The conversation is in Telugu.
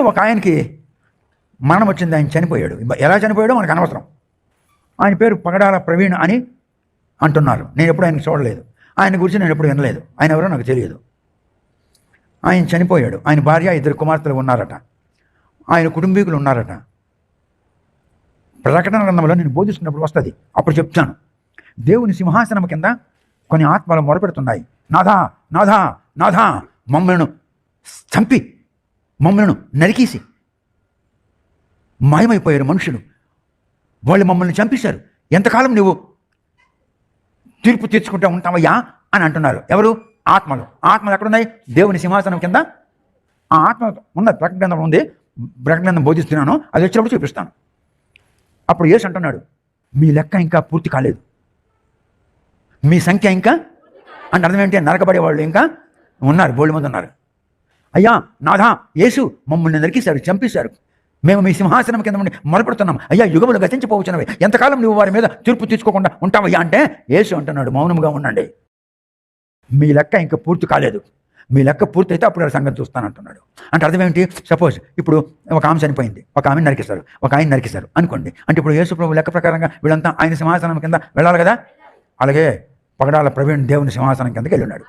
ఒక ఆయనకి మరణం వచ్చింది, ఆయన చనిపోయాడు. ఎలా చనిపోయాడో మనకు అనవసరం. ఆయన పేరు పగడాల ప్రవీణ్ అని అంటున్నారు. నేను ఎప్పుడు ఆయనకు చూడలేదు, ఆయన గురించి నేను ఎప్పుడు వినలేదు, ఆయన ఎవరో నాకు తెలియదు. ఆయన చనిపోయాడు. ఆయన భార్య, 2 కుమార్తెలు ఉన్నారట, ఆయన కుటుంబీకులు ఉన్నారట. ప్రకటన గ్రంథంలో నేను బోధిస్తున్నప్పుడు వస్తుంది, అప్పుడు చెప్తాను. దేవుని సింహాసనం కింద కొన్ని ఆత్మలు మొరపెడుతున్నాయి, నాథా నాథా నాథా, మమ్మలను చంపి మమ్మలను నరికేసి మాయమైపోయారు మనుషులు, వాళ్ళు మమ్మల్ని చంపేశారు, ఎంతకాలం నువ్వు తీర్పు తీర్చుకుంటూ ఉంటావయ్యా అని అంటున్నారు. ఎవరు? ఆత్మలు. ఆత్మలు ఎక్కడున్నాయి? దేవుని సింహాసనం కింద ఆ ఆత్మ ఉన్నది. ప్రకటన గ్రంథం ఉంది, ప్రకటన గ్రంథం బోధిస్తున్నాను, అది వచ్చినప్పుడు చూపిస్తాను. అప్పుడు యేసు అంటున్నాడు, మీ లెక్క ఇంకా పూర్తి కాలేదు, మీ సంఖ్య ఇంకా అంటే అర్థం ఏంటి? నరకబడే వాళ్ళు ఇంకా ఉన్నారు, బోల్డ్ మంది ఉన్నారు. అయ్యా నాథా యేసు, మమ్మల్ని నరికేశారు, చంపేశారు, మేము మీ సింహాసనం కింద ఉండి మొరపెడుతున్నాం, అయ్యా యుగములు గతించిపోవచ్చునవి, ఎంతకాలం నువ్వు వారి మీద తీర్పు తీర్చుకోకుండా ఉంటావయ్యా అంటే యేసు అంటున్నాడు, మౌనంగా ఉండండి, మీ లెక్క ఇంకా పూర్తి కాలేదు, మీ లెక్క పూర్తి అయితే అప్పుడు సంగతి చూస్తానంటున్నాడు. అంటే అర్థం ఏంటి? సపోజ్ ఇప్పుడు ఒక ఆమె చనిపోయింది, ఒక ఆమెను నరికేశారు, ఒక ఆయన నరికేశారు అనుకోండి. అంటే ఇప్పుడు యేసు ప్రభు లెక్క ప్రకారంగా వీళ్ళంతా ఆయన సింహాసనం కింద వెళ్ళాలి కదా. అలాగే పగడాల ప్రవీణ్ దేవుని సింహాసనం కిందకి వెళ్ళినాడు.